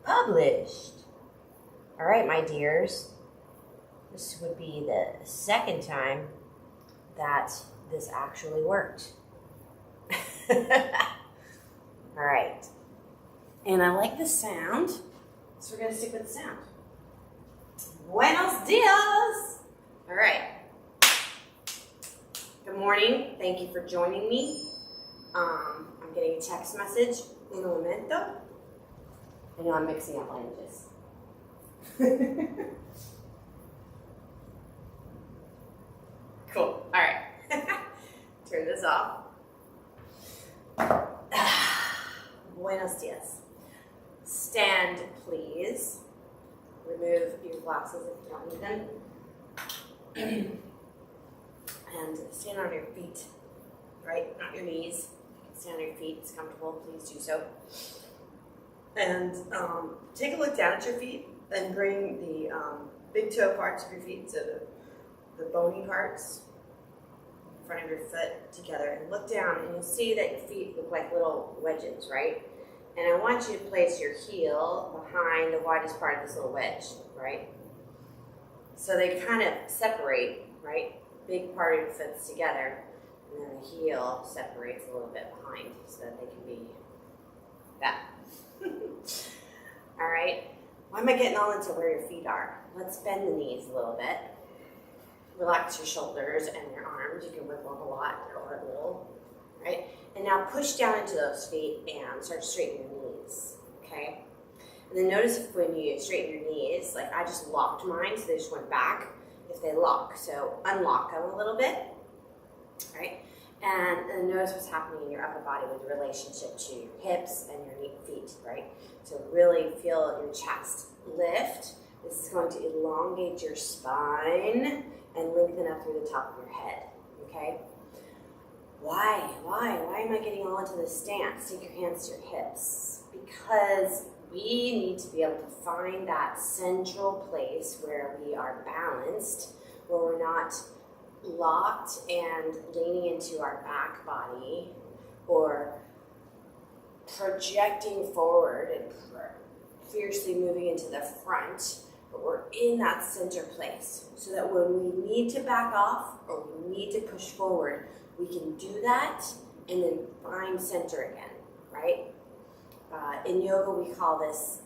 published. All right, my dears. This would be the second time that this actually worked. All right. And I like the sound, so we're going to stick with the sound. Buenos dias. All right. Good morning. Thank you for joining me. I'm getting a text message in a momento. I know I'm mixing up languages. Cool. All right. Turn this off. Buenos dias. Stand, please. Remove your glasses if you don't need them. And stand on your feet, right? Not your knees. You can stand on your feet. It's comfortable. Please do so. And take a look down at your feet and bring the big toe parts of your feet, so the bony parts in front of your foot together, and look down, and you'll see that your feet look like little wedges, right? And I want you to place your heel behind the widest part of this little wedge, right? So they kind of separate, right? Big part of your foot's together, and then the heel separates a little bit behind so that they can be that. All right. Why am I getting all into where your feet are? Let's bend the knees a little bit. Relax your shoulders and your arms. You can wiggle them a lot or a little, right? And now push down into those feet and start straightening your knees, okay? And then notice if when you straighten your knees, like I just locked mine, so they just went back if they lock. So unlock them a little bit, right? And then notice what's happening in your upper body with relationship to your hips and your feet, right? So really feel your chest lift. This is going to elongate your spine and lengthen up through the top of your head, okay? Why am I getting all into this stance? Take your hands to your hips. Because we need to be able to find that central place where we are balanced, where we're not locked and leaning into our back body or projecting forward and fiercely moving into the front, but we're in that center place so that when we need to back off or we need to push forward, we can do that and then find center again, right? In yoga, we call this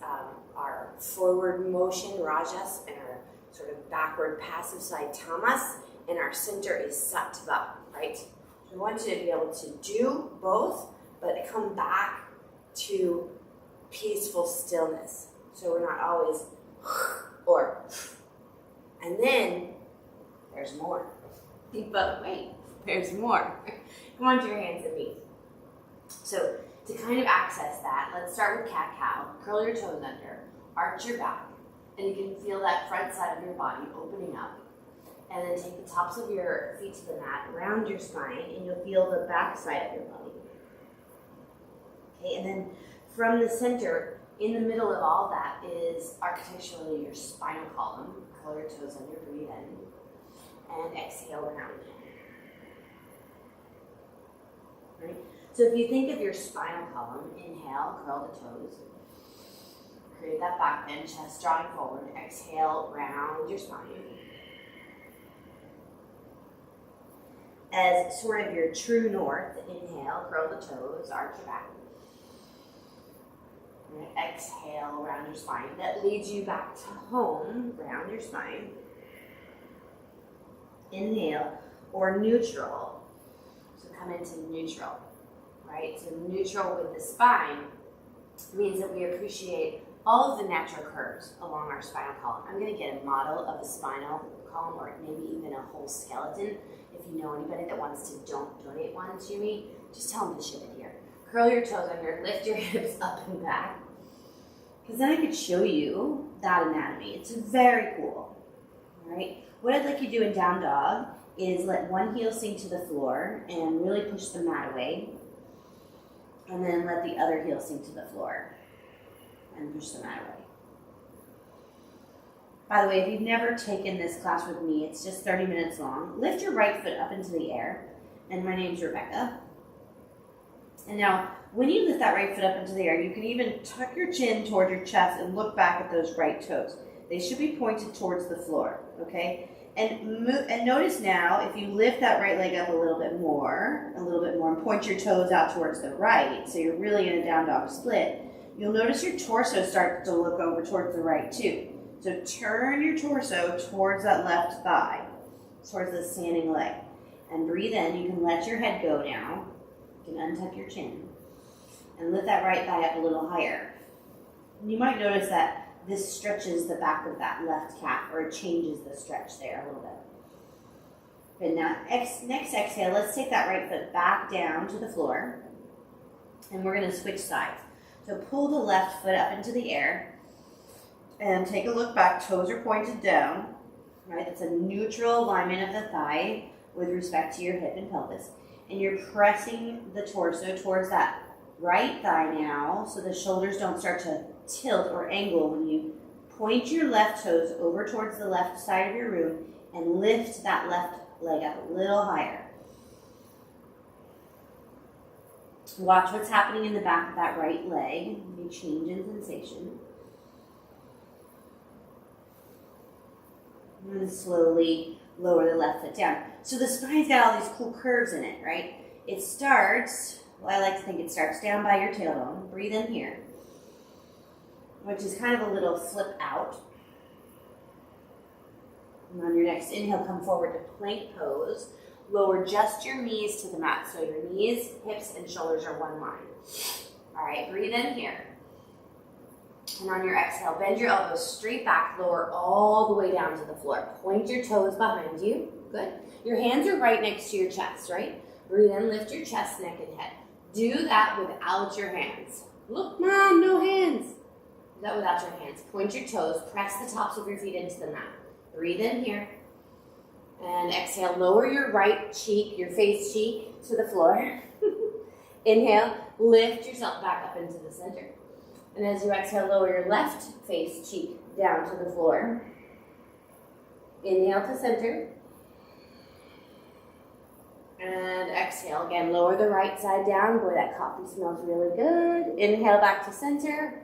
our forward motion, rajas, and our sort of backward passive side, tamas, and our center is sattva, right? So we want you to be able to do both, but come back to peaceful stillness. So we're not always or, and then there's more. But wait, there's more. Come on to your hands and knees. So to kind of access that, let's start with cat-cow. Curl your toes under, arch your back, and you can feel that front side of your body opening up. And then take the tops of your feet to the mat, round your spine, and you'll feel the back side of your body. Okay, and then from the center, in the middle of all that is architecturally your spinal column. Curl your toes under, breathe in, and exhale round. Right? So if you think of your spinal column, inhale, curl the toes. Create that back bend, chest drawing forward. Exhale, round your spine. As sort of your true north, inhale, curl the toes, arch your back. And exhale, round your spine. That leads you back to home, round your spine. Inhale, or neutral. So come into neutral, right? So neutral with the spine means that we appreciate all of the natural curves along our spinal column. I'm going to get a model of a spinal column, or maybe even a whole skeleton. If you know anybody that wants to donate one to me, just tell them to ship it here. Curl your toes under, lift your hips up and back. Because then I could show you that anatomy. It's very cool. All right. What I'd like you to do in down dog is let one heel sink to the floor and really push the mat away. And then let the other heel sink to the floor and push the mat away. By the way, if you've never taken this class with me, it's just 30 minutes long. Lift your right foot up into the air. And my name's Rebecca. And now, when you lift that right foot up into the air, you can even tuck your chin toward your chest and look back at those right toes. They should be pointed towards the floor, okay? And notice now, if you lift that right leg up a little bit more, and point your toes out towards the right, so you're really in a down dog split, you'll notice your torso start to look over towards the right too. So turn your torso towards that left thigh, towards the standing leg. And breathe in. You can let your head go now. You can untuck your chin. And lift that right thigh up a little higher. And you might notice that this stretches the back of that left calf, or it changes the stretch there a little bit. Good. Now, next exhale, let's take that right foot back down to the floor. And we're going to switch sides. So pull the left foot up into the air. And take a look back. Toes are pointed down. Right? It's a neutral alignment of the thigh with respect to your hip and pelvis. And you're pressing the torso towards that right thigh now, so the shoulders don't start to tilt or angle when you point your left toes over towards the left side of your room and lift that left leg up a little higher. Watch what's happening in the back of that right leg. Any change in sensation. And then slowly lower the left foot down. So the spine's got all these cool curves in it, right? It starts, well, I like to think it starts down by your tailbone. Breathe in here, which is kind of a little flip out. And on your next inhale, come forward to plank pose. Lower just your knees to the mat. So your knees, hips, and shoulders are one line. All right, breathe in here. And on your exhale, bend your elbows straight back, lower all the way down to the floor. Point your toes behind you. Good. Your hands are right next to your chest, right? Breathe in, lift your chest, neck, and head. Do that without your hands. Look, Mom, no hands. Do that without your hands. Point your toes, press the tops of your feet into the mat. Breathe in here. And exhale, lower your right cheek, your face cheek, to the floor. Inhale, lift yourself back up into the center. And as you exhale, lower your left face cheek down to the floor. Inhale to center. And exhale again, lower the right side down. Boy, that coffee smells really good. Inhale back to center.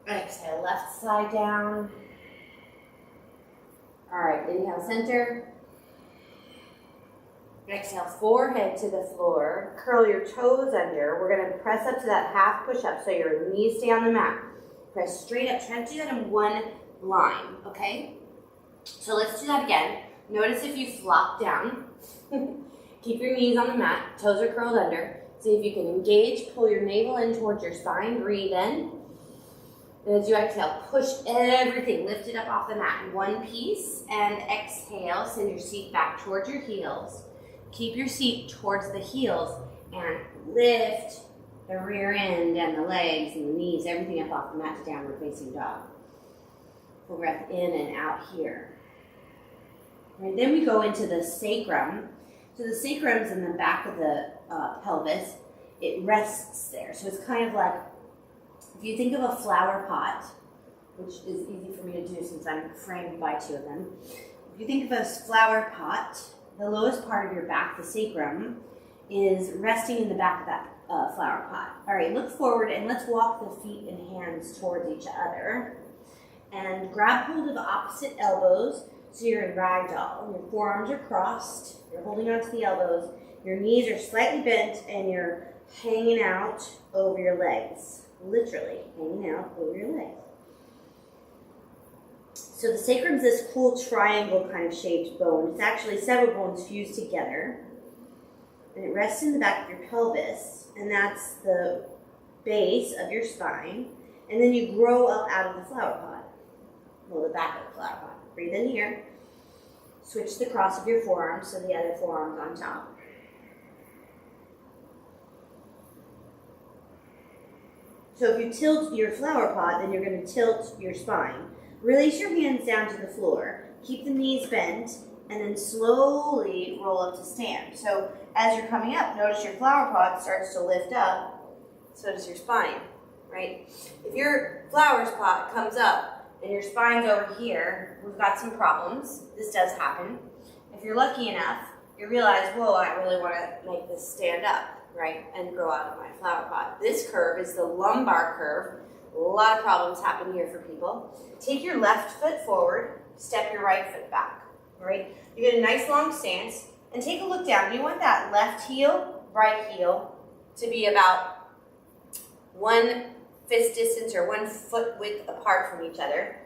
Exhale, left side down. All right, inhale, center. Exhale, forehead to the floor. Curl your toes under. We're going to press up to that half push-up so your knees stay on the mat. Press straight up. Try to do that in one line, okay? So let's do that again. Notice if you flop down. Keep your knees on the mat. Toes are curled under. See if you can engage. Pull your navel in towards your spine. Breathe in. And as you exhale, push everything. Lift it up off the mat in one piece. And exhale. Send your seat back towards your heels. Keep your seat towards the heels and lift the rear end and the legs and the knees, everything up off the mat to downward facing dog. Full breath in and out here. And then we go into the sacrum. So the sacrum's in the back of the pelvis. It rests there. So it's kind of like, if you think of a flower pot, which is easy for me to do since I'm framed by two of them. If you think of a flower pot, the lowest part of your back, the sacrum, is resting in the back of that flower pot. All right, look forward and let's walk the feet and hands towards each other. And grab hold of the opposite elbows so you're in ragdoll. Your forearms are crossed. You're holding onto the elbows. Your knees are slightly bent and you're hanging out over your legs. Literally hanging out over your legs. So the sacrum is this cool triangle kind of shaped bone. It's actually several bones fused together. And it rests in the back of your pelvis. And that's the base of your spine. And then you grow up out of the flower pot. Well, the back of the flower pot. Breathe in here. Switch the cross of your forearms so the other forearm's on top. So if you tilt your flower pot, then you're going to tilt your spine. Release your hands down to the floor. Keep the knees bent, and then slowly roll up to stand. So as you're coming up, notice your flower pot starts to lift up. So does your spine, right? If your flower pot comes up and your spine's over here, we've got some problems. This does happen. If you're lucky enough, you realize, whoa, I really want to make this stand up. right, and grow out of my flower pot. This curve is the lumbar curve. A lot of problems happen here for people. Take your left foot forward, step your right foot back, all right? You get a nice long stance, and take a look down. You want that left heel, right heel to be about 1 fist distance or 1 foot width apart from each other.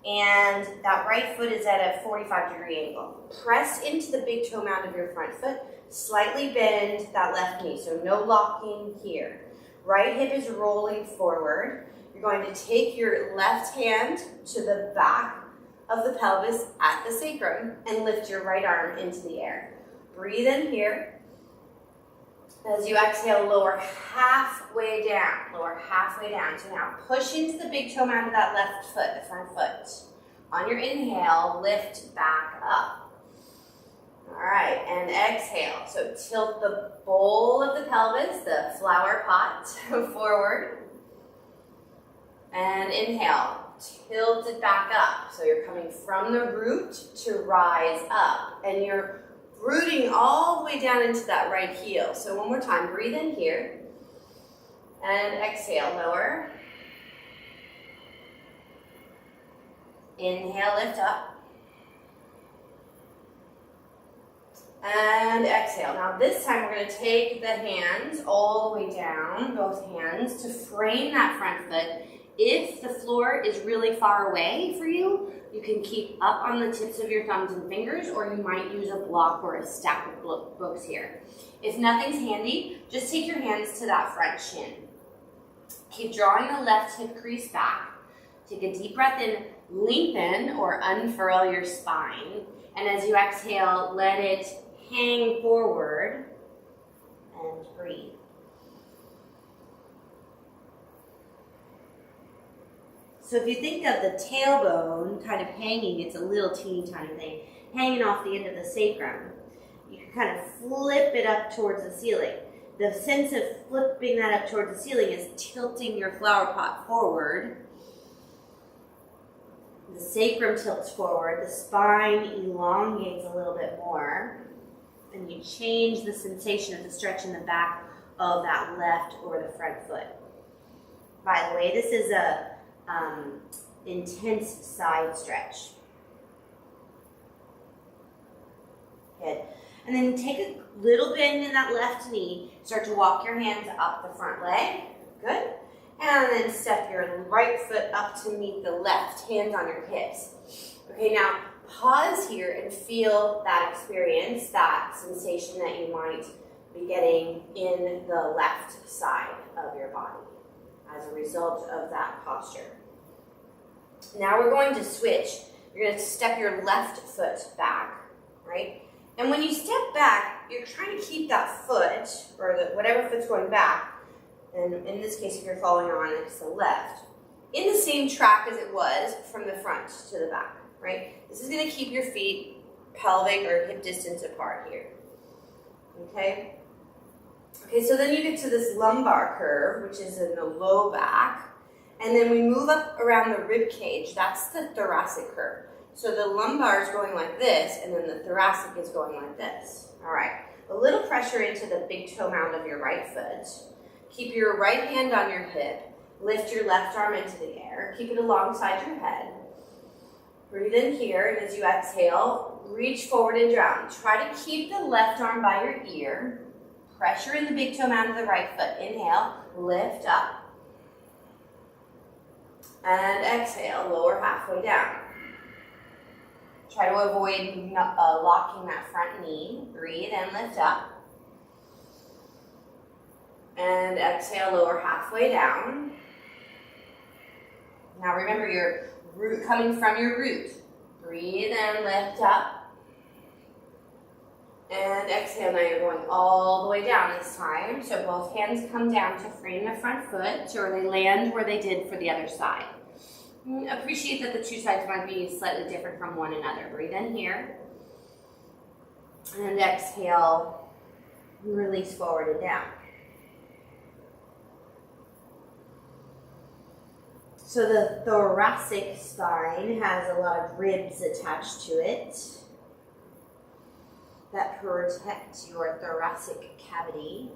And that right foot is at a 45-degree angle. Press into the big toe mound of your front foot. Slightly bend that left knee, so no locking here. Right hip is rolling forward. You're going to take your left hand to the back of the pelvis at the sacrum and lift your right arm into the air. Breathe in here. As you exhale, lower halfway down. Lower halfway down. So now push into the big toe mound of that left foot, the front foot. On your inhale, lift back up. All right, and exhale. So tilt the bowl of the pelvis, the flower pot, forward. And inhale, tilt it back up. So you're coming from the root to rise up. And you're rooting all the way down into that right heel. So one more time, breathe in here. And exhale, lower. Inhale, lift up. And exhale. Now this time we're going to take the hands all the way down, both hands, to frame that front foot. If the floor is really far away for you, you can keep up on the tips of your thumbs and fingers, or you might use a block or a stack of books here. If nothing's handy, just take your hands to that front shin. Keep drawing the left hip crease back. Take a deep breath in, lengthen or unfurl your spine. And as you exhale, let it hang forward and breathe. So if you think of the tailbone kind of hanging, it's a little teeny tiny thing, hanging off the end of the sacrum. You can kind of flip it up towards the ceiling. The sense of flipping that up towards the ceiling is tilting your flower pot forward. The sacrum tilts forward, the spine elongates a little bit more, and you change the sensation of the stretch in the back of that left or the front foot. By the way, this is a intense side stretch. Good. And then take a little bend in that left knee. Start to walk your hands up the front leg. Good. And then step your right foot up to meet the left, hands on your hips. Okay, now pause here and feel that experience, that sensation that you might be getting in the left side of your body as a result of that posture. Now we're going to switch. You're going to step your left foot back, right? And when you step back, you're trying to keep that foot, or whatever foot's going back, and in this case, if you're following on, it's the left, in the same track as it was from the front to the back, right? This is going to keep your feet pelvic or hip distance apart here, okay? Okay, so then you get to this lumbar curve, which is in the low back, and then we move up around the rib cage. That's the thoracic curve. So the lumbar is going like this, and then the thoracic is going like this. All right, a little pressure into the big toe mound of your right foot. Keep your right hand on your hip. Lift your left arm into the air. Keep it alongside your head. Breathe in here, and as you exhale, reach forward and down. Try to keep the left arm by your ear. Pressure in the big toe mound of the right foot. Inhale, lift up. And exhale, lower halfway down. Try to avoid locking that front knee. Breathe and lift up. And exhale, lower halfway down. Now remember your root coming from your root. Breathe and lift up. And exhale, now you're going all the way down this time. So both hands come down to frame the front foot, or they land where they did for the other side. Appreciate that the two sides might be slightly different from one another. Breathe in here. And exhale, release forward and down. So the thoracic spine has a lot of ribs attached to it that protect your thoracic cavity.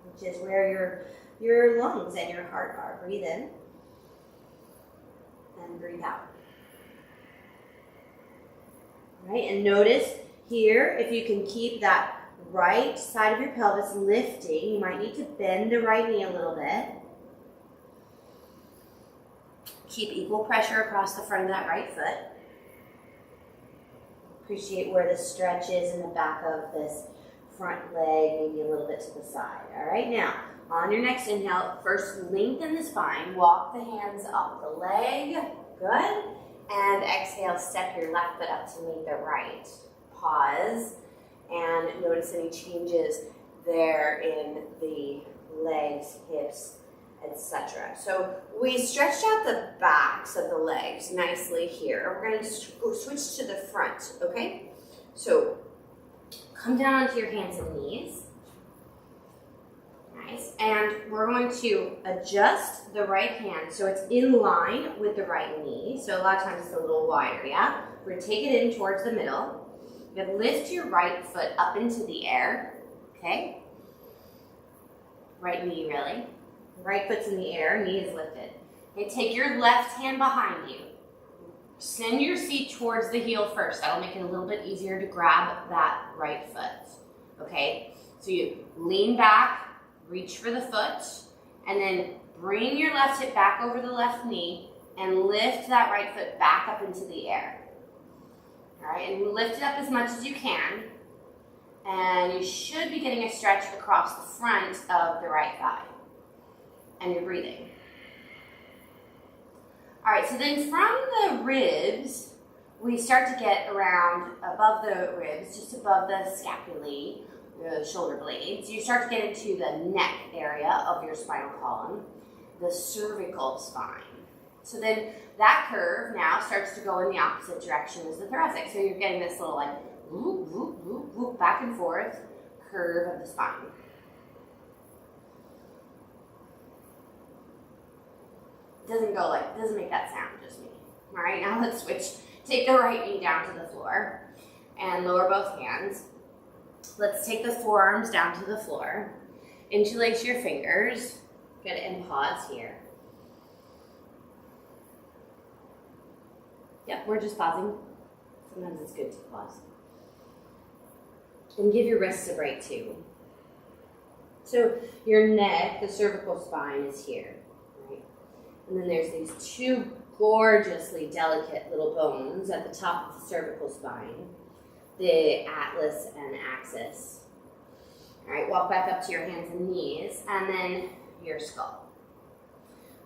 which is where your lungs and your heart are. Breathe in and breathe out. All right, and notice here, if you can keep that right side of your pelvis lifting, you might need to bend the right knee a little bit. Keep equal pressure across the front of that right foot. Appreciate where the stretch is in the back of this front leg, maybe a little bit to the side. All right, now, on your next inhale, first lengthen the spine, walk the hands up the leg, good. And exhale, step your left foot up to meet the right. Pause, and notice any changes there in the legs, hips, etc. So we stretched out the backs of the legs nicely here. We're going to switch to the front, okay? So come down onto your hands and knees. Nice. And we're going to adjust the right hand so it's in line with the right knee. So a lot of times it's a little wider, yeah? We're going to take it in towards the middle. You're going to lift your right foot up into the air, okay? Right knee, really. Right foot's in the air, knee is lifted. Okay, take your left hand behind you. Send your seat towards the heel first. That'll make it a little bit easier to grab that right foot. Okay, so you lean back, reach for the foot, and then bring your left hip back over the left knee and lift that right foot back up into the air. All right, and lift it up as much as you can. And you should be getting a stretch across the front of the right thigh. And you're breathing. All right, so then from the ribs, we start to get around above the ribs, just above the scapulae, the shoulder blades. You start to get into the neck area of your spinal column, the cervical spine. So then that curve now starts to go in the opposite direction as the thoracic. So you're getting this little like whoop, whoop, whoop, whoop, back and forth curve of the spine. Doesn't make that sound, just me. All right, now let's switch. Take the right knee down to the floor and lower both hands. Let's take the forearms down to the floor. Interlace your fingers. Good, and pause here. Yep, we're just pausing. Sometimes it's good to pause. And give your wrists a break too. So your neck, the cervical spine is here. And then there's these two gorgeously delicate little bones at the top of the cervical spine, the atlas and axis. All right, walk back up to your hands and knees, and then your skull.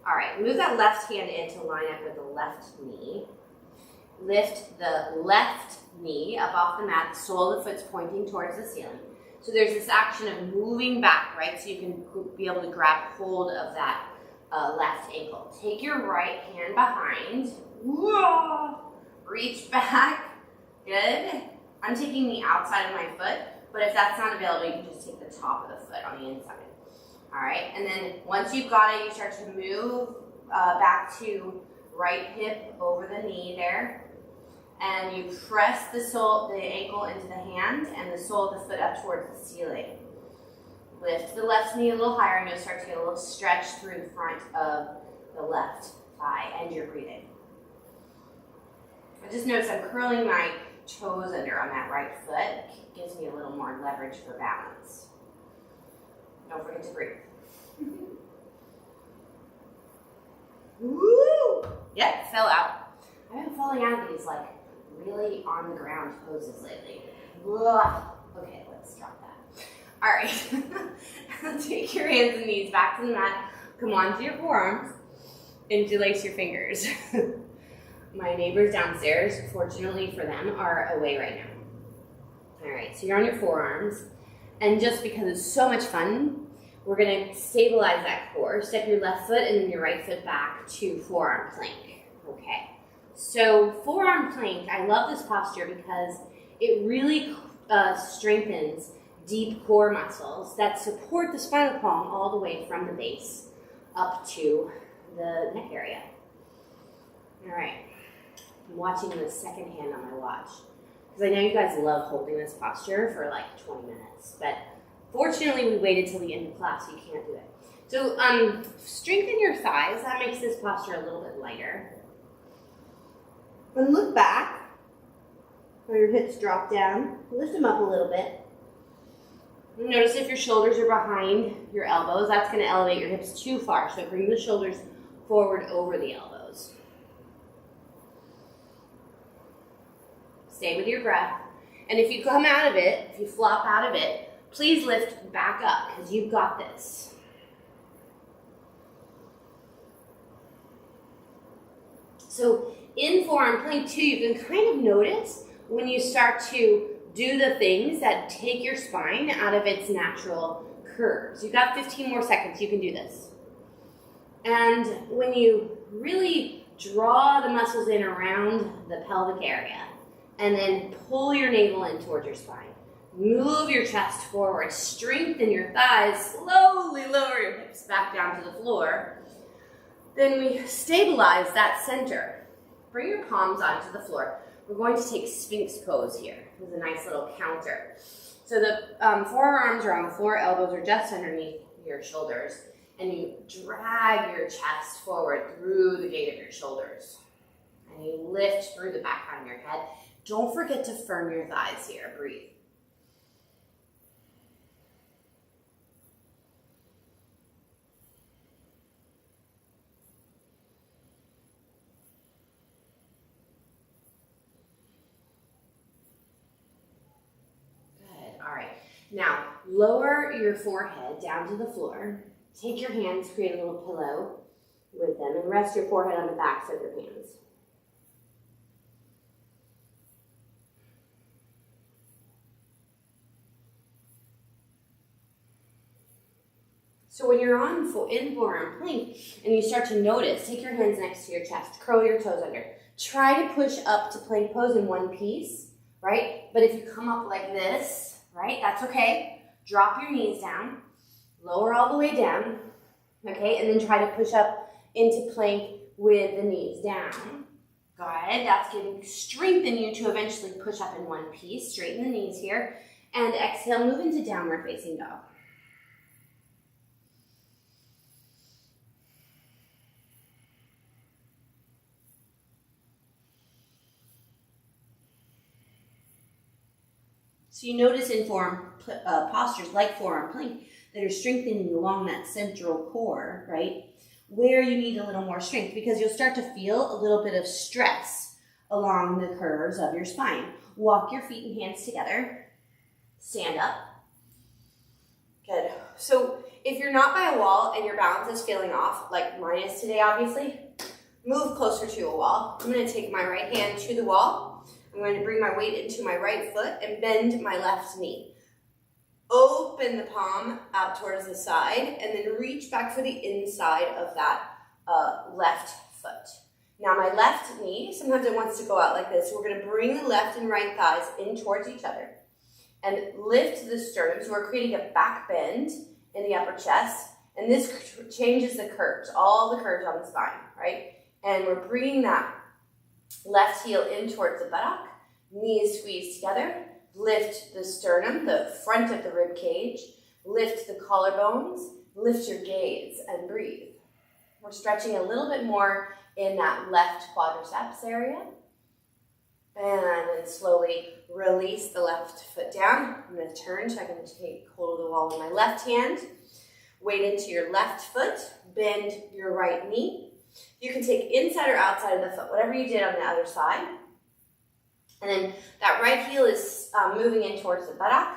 All right, move that left hand in to line up with the left knee. Lift the left knee up off the mat, the sole of the foot's pointing towards the ceiling. So there's this action of moving back, right? So you can be able to grab hold of that left ankle. Take your right hand behind. Whoa. Reach back. Good. I'm taking the outside of my foot, but if that's not available, you can just take the top of the foot on the inside. All right, and then once you've got it, you start to move back to right hip over the knee there, and you press the ankle into the hand and the sole of the foot up towards the ceiling. Lift the left knee a little higher, and you'll start to get a little stretch through the front of the left thigh, and you're breathing. I just noticed I'm curling my toes under on that right foot. It gives me a little more leverage for balance. Don't forget to breathe. Woo! Yep, fell out. I've been falling out of these like really on the ground poses lately. Ugh. Okay, let's drop that. All right. Take your hands and knees back to the mat. Come onto your forearms. Interlace your fingers. My neighbors downstairs, fortunately for them, are away right now. All right, so you're on your forearms. And just because it's so much fun, we're going to stabilize that core. Step your left foot and then your right foot back to forearm plank. Okay. So forearm plank, I love this posture because it really strengthens deep core muscles that support the spinal column all the way from the base up to the neck area. All right. I'm watching the second hand on my watch because I know you guys love holding this posture for like 20 minutes, but Fortunately, we waited till the end of class, so you can't do it. So strengthen your thighs. That makes this posture a little bit lighter. And look back, where your hips drop down. Lift them up a little bit. Notice if your shoulders are behind your elbows, that's going to elevate your hips too far. So bring the shoulders forward over the elbows. Stay with your breath. And if you come out of it, if you flop out of it, please lift back up because you've got this. So in forearm plank too, you can kind of notice when you start to do the things that take your spine out of its natural curves. You've got 15 more seconds, you can do this. And when you really draw the muscles in around the pelvic area, and then pull your navel in towards your spine, move your chest forward, strengthen your thighs, slowly lower your hips back down to the floor, then we stabilize that center. Bring your palms onto the floor. We're going to take Sphinx pose here. This is a nice little counter. So the forearms are on the floor, elbows are just underneath your shoulders, and you drag your chest forward through the gate of your shoulders. And you lift through the back of your head. Don't forget to firm your thighs here. Breathe. All right, now lower your forehead down to the floor. Take your hands, create a little pillow with them, and rest your forehead on the backs of your hands. So when you're in forearm plank and you start to notice, take your hands next to your chest, curl your toes under. Try to push up to plank pose in one piece, right? But if you come up like this, right, that's okay. Drop your knees down, lower all the way down, okay? And then try to push up into plank with the knees down. Good, that's going to strengthen you to eventually push up in one piece. Straighten the knees here. And exhale, move into downward facing dog. So you notice in forearm postures like forearm plank that are strengthening along that central core, right, where you need a little more strength because you'll start to feel a little bit of stress along the curves of your spine. Walk your feet and hands together. Stand up. Good. So if you're not by a wall and your balance is feeling off, like mine is today obviously, move closer to a wall. I'm going to take my right hand to the wall. I'm going to bring my weight into my right foot and bend my left knee. Open the palm out towards the side and then reach back for the inside of that left foot. Now my left knee, sometimes it wants to go out like this. So we're going to bring the left and right thighs in towards each other and lift the sternum. So we're creating a back bend in the upper chest. And this changes the curves, all the curves on the spine, right? And we're bringing that left heel in towards the buttock, knees squeeze together, lift the sternum, the front of the rib cage, lift the collarbones, lift your gaze and breathe. We're stretching a little bit more in that left quadriceps area. And then slowly release the left foot down. I'm going to turn, so I'm going to take hold of the wall with my left hand. Weight into your left foot, bend your right knee. You can take inside or outside of the foot, whatever you did on the other side. And then that right heel is moving in towards the buttock,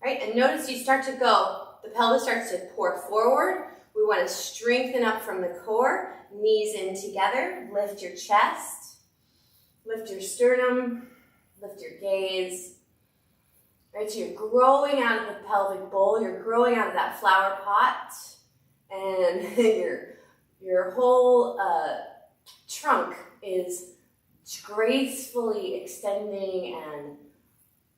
right? And notice you start to go, the pelvis starts to pour forward. We want to strengthen up from the core, knees in together, lift your chest, lift your sternum, lift your gaze. Right, so you're growing out of the pelvic bowl, you're growing out of that flower pot, and your whole trunk is gracefully extending and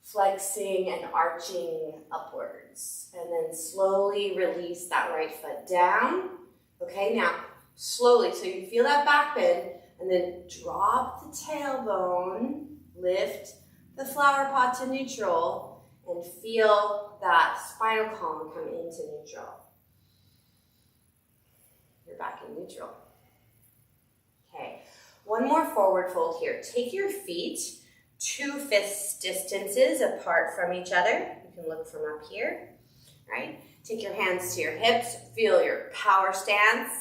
flexing and arching upwards. And then slowly release that right foot down. Okay, now slowly, so you feel that back bend, and then drop the tailbone, lift the flower pot to neutral, and feel that spinal column come into neutral. You're back in neutral. Okay, one more forward fold here. Take your feet 2 fist distances apart from each other. You can look from up here, right? Take your hands to your hips, feel your power stance,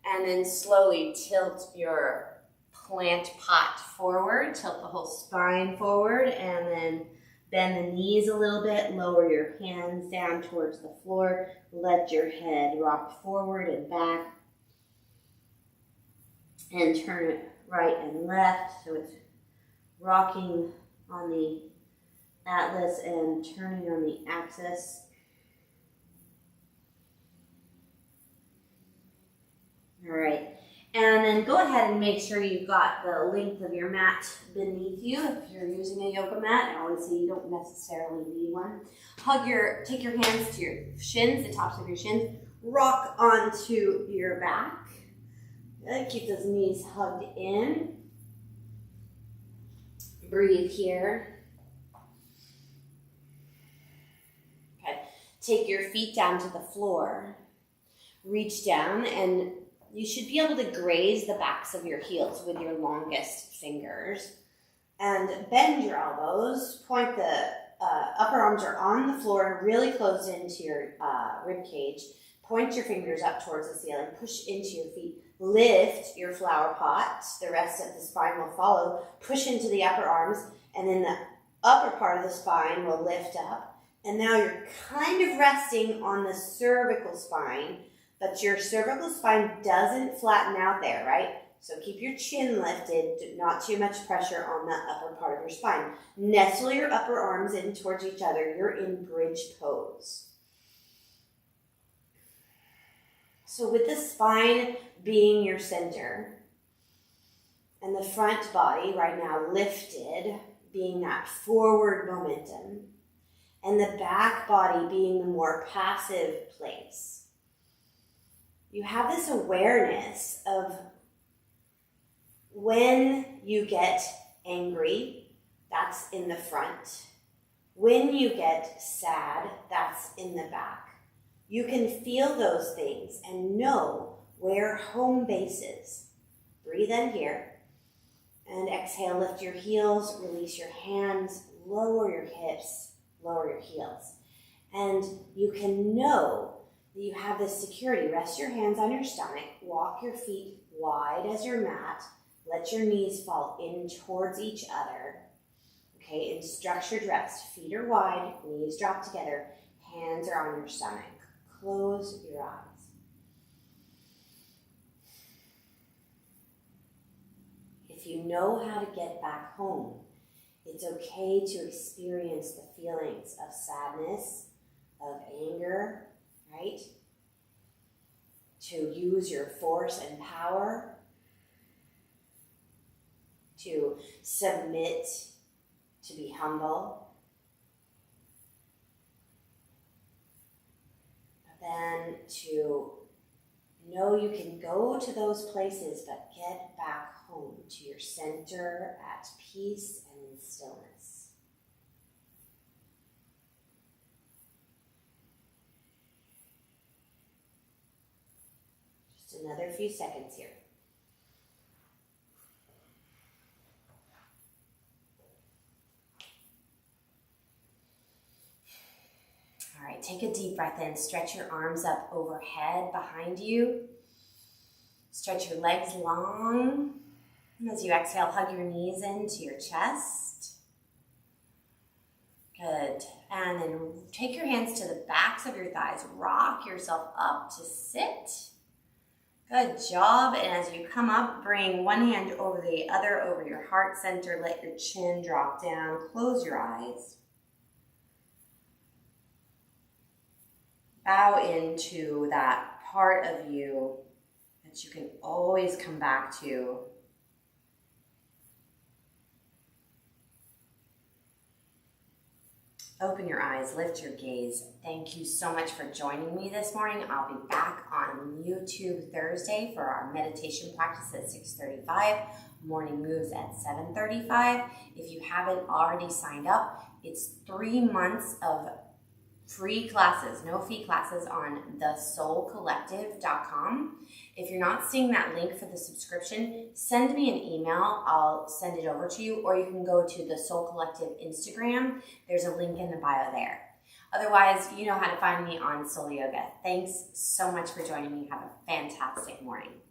and then slowly tilt your plant pot forward, tilt the whole spine forward, and then bend the knees a little bit, lower your hands down towards the floor, let your head rock forward and back, and turn it right and left, so it's rocking on the atlas and turning on the axis. All right, and then go ahead and make sure you've got the length of your mat beneath you. If you're using a yoga mat, I always say you don't necessarily need one. Take your hands to your shins, the tops of your shins, rock onto your back. Good. Keep those knees hugged in. Breathe here. Okay. Take your feet down to the floor. Reach down, and you should be able to graze the backs of your heels with your longest fingers. And bend your elbows. Point the upper arms are on the floor, really close into your rib cage. Point your fingers up towards the ceiling. Push into your feet. Lift your flower pot. The rest of the spine will follow. Push into the upper arms, and then the upper part of the spine will lift up. And now you're kind of resting on the cervical spine, but your cervical spine doesn't flatten out there, right? So keep your chin lifted, not too much pressure on the upper part of your spine. Nestle your upper arms in towards each other. You're in bridge pose. So with the spine being your center, and the front body right now lifted, being that forward momentum, and the back body being the more passive place, you have this awareness of when you get angry, that's in the front. When you get sad, that's in the back. You can feel those things and know where home base is. Breathe in here. And exhale, lift your heels, release your hands, lower your hips, lower your heels. And you can know that you have this security. Rest your hands on your stomach, walk your feet wide as your mat, let your knees fall in towards each other. Okay, in structured rest, feet are wide, knees drop together, hands are on your stomach. Close your eyes. If you know how to get back home, it's okay to experience the feelings of sadness, of anger, right? To use your force and power, to submit, to be humble. Then to know you can go to those places, but get back home to your center at peace and in stillness. Just another few seconds here. All right, take a deep breath in. Stretch your arms up overhead behind you. Stretch your legs long. And as you exhale, hug your knees into your chest. Good. And then take your hands to the backs of your thighs. Rock yourself up to sit. Good job. And as you come up, bring one hand over the other over your heart center. Let your chin drop down. Close your eyes. Bow into that part of you that you can always come back to. Open your eyes, lift your gaze. Thank you so much for joining me this morning. I'll be back on YouTube Thursday for our meditation practice at 6:35, morning moves at 7:35. If you haven't already signed up, it's 3 months of free classes, no fee classes on thesoulcollective.com. If you're not seeing that link for the subscription, send me an email. I'll send it over to you, or you can go to the Soul Collective Instagram. There's a link in the bio there. Otherwise, you know how to find me on Soul Yoga. Thanks so much for joining me. Have a fantastic morning.